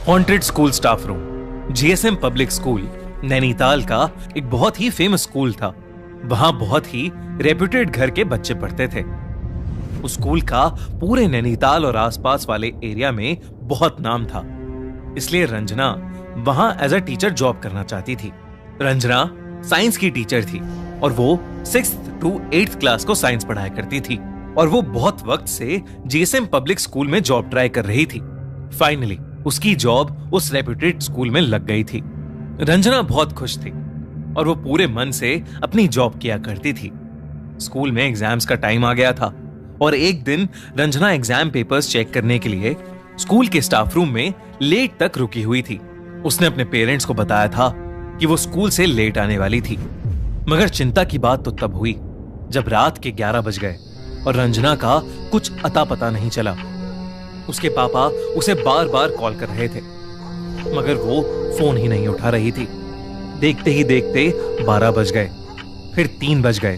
Haunted school staff room. GSM public school Nainital का एक बहुत ही फेमस स्कूल था। वहां बहुत ही रेप्यूटेड घर के बच्चे पढ़ते थे। उस स्कूल का पूरे नैनीताल और आसपास वाले एरिया में बहुत नाम था। इसलिए रंजना वहां एज अ टीचर जॉब करना चाहती थी। रंजना साइंस की टीचर थी और वो 6th to 8th क्लास को साइंस पढ़ाया करती थी और वो बहुत वक्त से जीएसएम पब्लिक स्कूल में जॉब ट्राई कर रही थी। फाइनली उसकी जॉब उस रेप्यूटेड स्कूल में लग गई थी। रंजना बहुत खुश थी और वो पूरे मन से अपनी जॉब किया करती थी। स्कूल में एग्जाम्स का टाइम आ गया था और एक दिन रंजना एग्जाम पेपर्स चेक करने के लिए स्कूल के स्टाफ रूम में लेट तक रुकी हुई थी। उसने अपने पेरेंट्स को बताया था कि वो स्कूल से लेट आने वाली थी। मगर चिंता की बात तो तब हुई जब रात के 11 बज गए और रंजना का कुछ अता पता नहीं चला। उसके पापा उसे बार बार कॉल कर रहे थे मगर वो फोन ही नहीं उठा रही थी। देखते ही देखते 12 बज गए, फिर 3 बज गए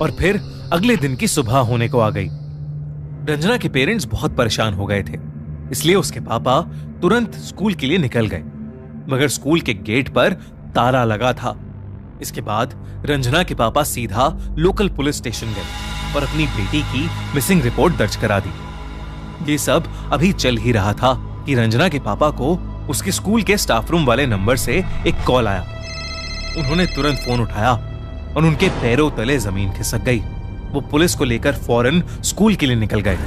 और फिर अगले दिन की सुबह होने को आ गई। रंजना के पेरेंट्स बहुत परेशान हो गए थे, इसलिए उसके पापा तुरंत स्कूल के लिए निकल गए मगर स्कूल के गेट पर ताला लगा था। इसके बाद रंजना के पापा सीधा लोकल पुलिस स्टेशन गए और अपनी बेटी की मिसिंग रिपोर्ट दर्ज करा दी। ये सब अभी चल ही रहा था कि रंजना के पापा को उसके स्कूल के स्टाफ रूम वाले नंबर से एक कॉल आया। उन्होंने तुरंत फोन उठाया और उनके पैरों तले जमीन खिसक गई। वो पुलिस को लेकर फौरन स्कूल के लिए निकल गए।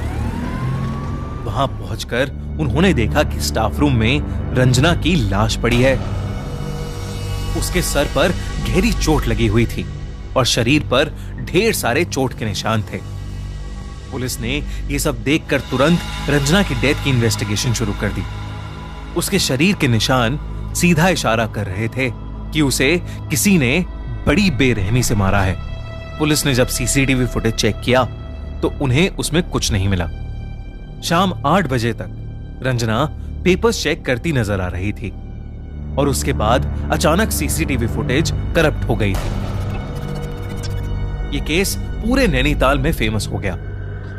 वहां पहुंचकर उन्होंने देखा कि स्टाफ रूम में रंजना की लाश पड़ी है। उसके सर पर गहरी चोट लगी हुई थी और शरीर पर ढेर सारे चोट के निशान थे। पुलिस ने यह सब देखकर तुरंत रंजना की डेथ की इन्वेस्टिगेशन शुरू कर दी। उसके शरीर के निशान सीधा इशारा कर रहे थे कि उसे किसी ने बड़ी बेरहमी से मारा है। पुलिस ने जब सीसीटीवी फुटेज चेक किया तो उन्हें उसमें कुछ नहीं मिला। शाम 8 बजे तक रंजना पेपर्स चेक करती नजर आ रही थी और उसके बाद अचानक सीसीटीवी फुटेज करप्ट हो गई थी। यह केस पूरे नैनीताल में फेमस हो गया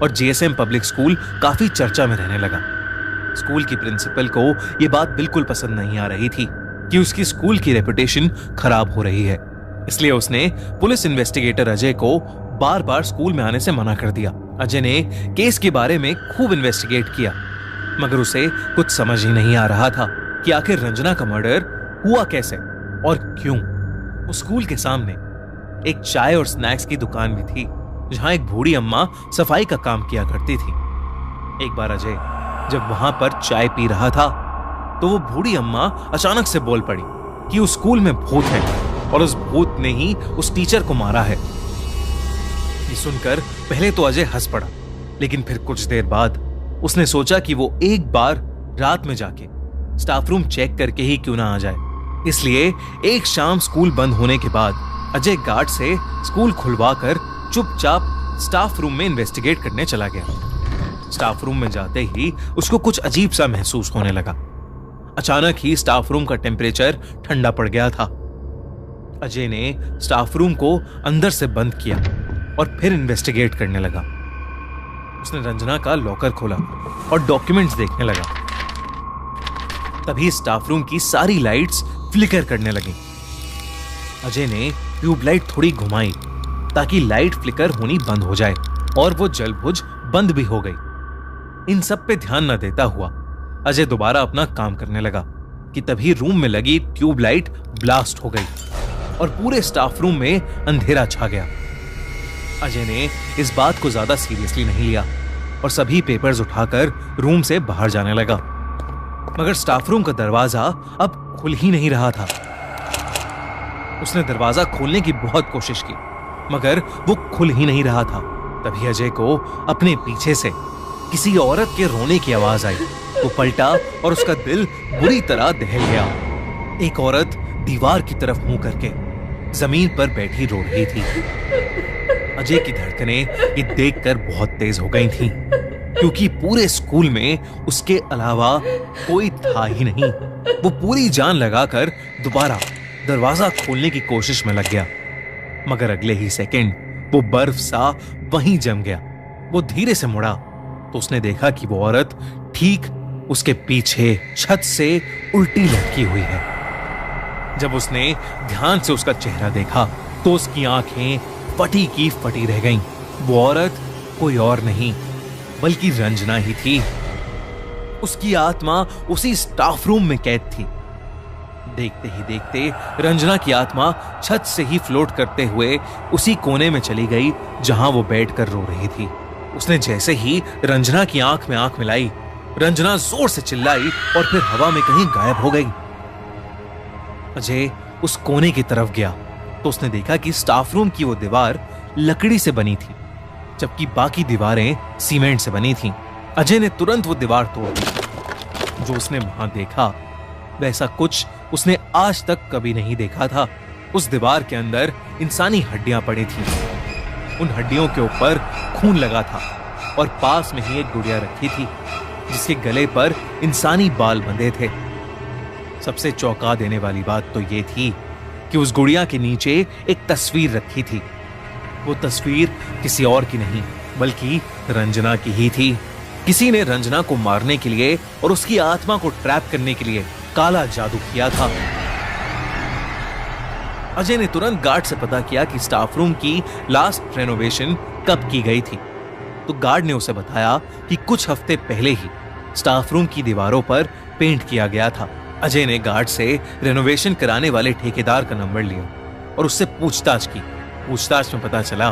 और जीएसएम पब्लिक स्कूल काफी चर्चा में रहने लगा। स्कूल की प्रिंसिपल को यह बात बिल्कुल पसंद नहीं आ रही थी कि उसकी स्कूल की रेपुटेशन खराब हो रही है। इसलिए उसने पुलिस इन्वेस्टिगेटर अजय को बार बार स्कूल में आने से मना कर दिया। अजय ने केस के बारे में खूब इन्वेस्टिगेट किया मगर उसे कुछ समझ ही नहीं आ रहा था कि आखिर रंजना का मर्डर हुआ कैसे और क्यों। उस स्कूल के सामने एक चाय और स्नैक्स की दुकान भी थी जहां एक बूढ़ी अम्मा सफाई का काम किया करती थी। एक बार अजय जब वहां पर चाय पी रहा था तो वो बूढ़ी अम्मा अचानक से बोल पड़ी कि उस स्कूल में भूत है और उस भूत ने ही उस टीचर को मारा है। ये सुनकर पहले तो अजय हंस पड़ा लेकिन फिर कुछ देर बाद उसने सोचा कि वो एक बार रात में जाके स्टाफ रूम चेक करके ही क्यों ना आ जाए। इसलिए एक शाम स्कूल बंद होने के बाद अजय गार्ड से स्कूल खुलवाकर चुपचाप स्टाफ रूम में इन्वेस्टिगेट करने चला गया। स्टाफ रूम में जाते ही उसको कुछ अजीब सा महसूस होने लगा। अचानक ही स्टाफ रूम का टेम्परेचर ठंडा पड़ गया था। अजय ने स्टाफ रूम को अंदर से बंद किया और फिर इन्वेस्टिगेट करने लगा। उसने रंजना का लॉकर खोला और डॉक्यूमेंट्स देखने लगा। तभी स्टाफ रूम की सारी लाइट्स फ्लिकर करने लगी। अजय ने ट्यूबलाइट थोड़ी घुमाई ताकि लाइट फ्लिकर होनी बंद हो जाए और वो जलबुझ बंद भी हो गई। इन सब पे ध्यान न देता हुआ अजय दोबारा अपना काम करने लगा कि तभी रूम में लगी ट्यूबलाइट ब्लास्ट हो गई और पूरे स्टाफ रूम में अंधेरा छा गया। अजय ने इस बात को ज्यादा सीरियसली नहीं लिया और सभी पेपर्स उठाकर रूम से बाहर जाने लगा मगर स्टाफ रूम का दरवाजा अब खुल ही नहीं रहा था। उसने दरवाजा खोलने की बहुत कोशिश की मगर वो खुल ही नहीं रहा था। तभी अजय को अपने पीछे से किसी औरत के रोने की आवाज आई। वो पलटा और उसका दिल बुरी तरह दहल गया। एक औरत दीवार की तरफ मुंह करके जमीन पर बैठी रो रही थी। अजय की धड़कनें ये देखकर बहुत तेज हो गई थीं, क्योंकि पूरे स्कूल में उसके अलावा कोई था ही नहीं। वो पूरी जान लगाकर दोबारा दरवाजा खोलने की कोशिश में लग गया मगर अगले ही सेकंड वो बर्फ सा वहीं जम गया। वो धीरे से मुड़ा तो उसने देखा कि वो औरत ठीक उसके पीछे छत से उल्टी लटकी हुई है। जब उसने ध्यान से उसका चेहरा देखा तो उसकी आंखें फटी की फटी रह गईं। वो औरत कोई और नहीं बल्कि रंजना ही थी। उसकी आत्मा उसी स्टाफ रूम में कैद थी। देखते ही देखते रंजना की आत्मा छत से ही फ्लोट करते हुए उसी कोने में चली गई जहां वो बैठकर रो रही थी। उसने जैसे ही रंजना की आंख में आंख मिलाई, रंजना जोर से चिल्लाई और फिर हवा में कहीं गायब हो गई। अजय उस कोने की तरफ गया तो उसने देखा कि स्टाफ रूम की वो दीवार लकड़ी से बनी थी, जबकि बाकी दीवारें सीमेंट से बनी थीं। अजय ने तुरंत वो दीवार तोड़ दी। जो उसने वहां देखा वैसा कुछ उसने आज तक कभी नहीं देखा था। उस दीवार के अंदर इंसानी हड्डियां पड़ी थीं। उन हड्डियों के ऊपर खून लगा था और पास में ही एक गुड़िया रखी थी जिसके गले पर इंसानी बाल बंधे थे। सबसे चौंका देने वाली बात तो यह थी कि उस गुड़िया के नीचे एक तस्वीर रखी थी। वो तस्वीर किसी और की नहीं बल्कि रंजना की ही थी। किसी ने रंजना को मारने के लिए और उसकी आत्मा को ट्रैप करने के लिए काला जादू किया था। अजय ने तुरंत गार्ड से पता किया कि स्टाफ रूम की लास्ट रेनोवेशन कब की गई थी। तो गार्ड ने उसे बताया कि कुछ हफ्ते पहले ही स्टाफ रूम की दीवारों पर पेंट किया गया था। अजय ने गार्ड से रेनोवेशन कराने वाले ठेकेदार का नंबर लिया और उससे पूछताछ की। पूछताछ में पता चला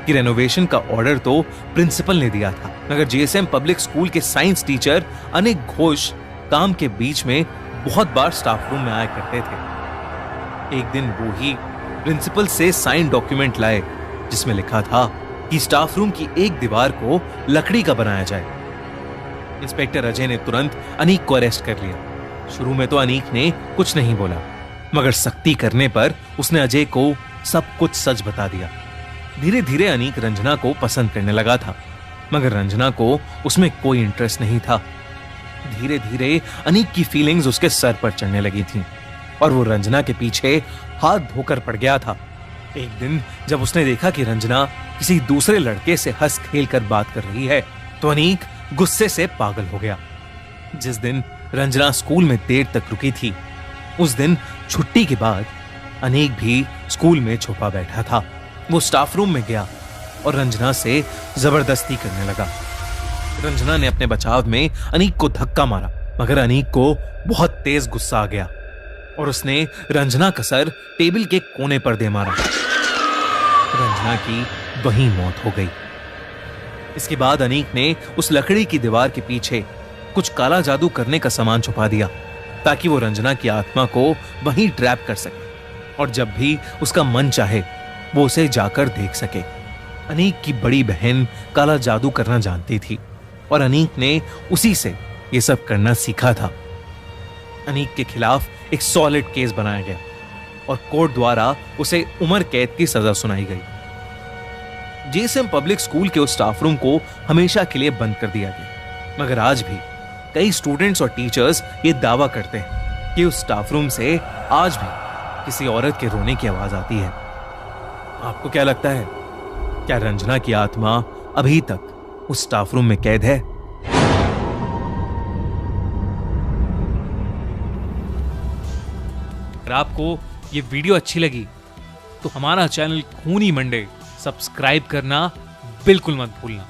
कि रेनोवेशन का ऑर्डर तो प्रिंसिपल ने दिया था, मगर जीएसएम पब्लिक स्कूल के साइंस टीचर अनिक घोष काम के बीच में बहुत बार स्टाफ रूम में आया करते थे। एक दिन वो ही प्रिंसिपल से साइन डॉक्यूमेंट लाए जिसमें लिखा था कि स्टाफ रूम की एक दीवार को लकड़ी का बनाया जाए। इंस्पेक्टर अजय ने तुरंत अनीक को अरेस्ट कर लिया। शुरू में तो अनीक ने कुछ नहीं बोला, मगर सख्ती करने पर उसने अजय को सब कुछ सच बता दिया। धीरे धीरे अनीक रंजना को पसंद करने लगा था, मगर रंजना को उसमें कोई इंटरेस्ट नहीं था। धीरे धीरे अनीक की फीलिंग्स उसके सर पर चढ़ने लगी थीं और वो रंजना के पीछे हाथ धोकर पड़ गया था। एक दिन जब उसने देखा कि रंजना किसी दूसरे लड़के से हंस खेल कर बात कर रही है तो अनीक गुस्से से पागल हो गया। जिस दिन रंजना स्कूल में देर तक रुकी थी, उस दिन छुट्टी के बाद अनीक भी स्कूल में छुपा बैठा था। वो स्टाफ रूम में गया और रंजना से जबरदस्ती करने लगा। रंजना ने अपने बचाव में अनीक को धक्का मारा, मगर अनीक को बहुत तेज गुस्सा आ गया और उसने रंजना का सर टेबल के कोने पर दे मारा। रंजना की वहीं मौत हो गई। इसके बाद अनीक ने उस लकड़ी की दीवार के पीछे कुछ काला जादू करने का सामान छुपा दिया ताकि वो रंजना की आत्मा को वहीं ट्रैप कर सके और जब भी उसका मन चाहे वो उसे जाकर देख सके। अनीक की बड़ी बहन काला जादू करना जानती थी और अनीक ने उसी से ये सब करना सीखा था। अनीक के खिलाफ एक सॉलिड केस बनाया गया और कोर्ट द्वारा उसे उम्र कैद की सजा सुनाई गई। जीएसएम पब्लिक स्कूल के उस स्टाफ रूम को हमेशा के लिए बंद कर दिया गया, मगर आज भी कई स्टूडेंट्स और टीचर्स ये दावा करते हैं कि उस स्टाफ रूम से आज भी किसी औरत के रोने की आवाज आती है। आपको क्या लगता है, क्या रंजना की आत्मा अभी तक उस स्टाफ रूम में कैद है? अगर आपको ये वीडियो अच्छी लगी तो हमारा चैनल खूनी मंडे सब्सक्राइब करना बिल्कुल मत भूलना।